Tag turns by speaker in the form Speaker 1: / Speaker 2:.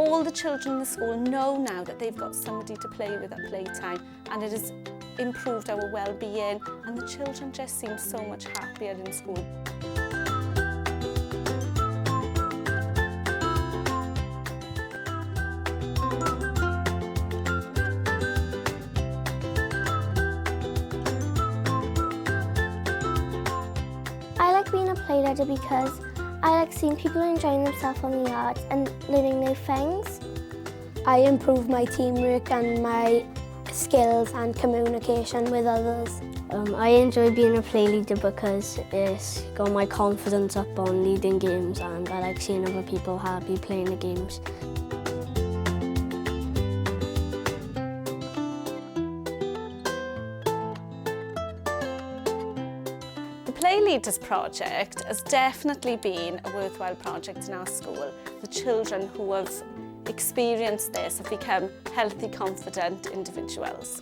Speaker 1: All the children in the school know now that they've got somebody to play with at playtime, and it has improved our well-being, and the children just seem so much happier in school.
Speaker 2: I like being a play leader because I like seeing people enjoying themselves on the yard and learning new things. I improve my teamwork and my skills and communication with others.
Speaker 3: I enjoy being a play leader because it's got my confidence up on leading games, and I like seeing other people happy playing the games.
Speaker 1: The Play Leaders project has definitely been a worthwhile project in our school. The children who have experienced this have become healthy, confident individuals.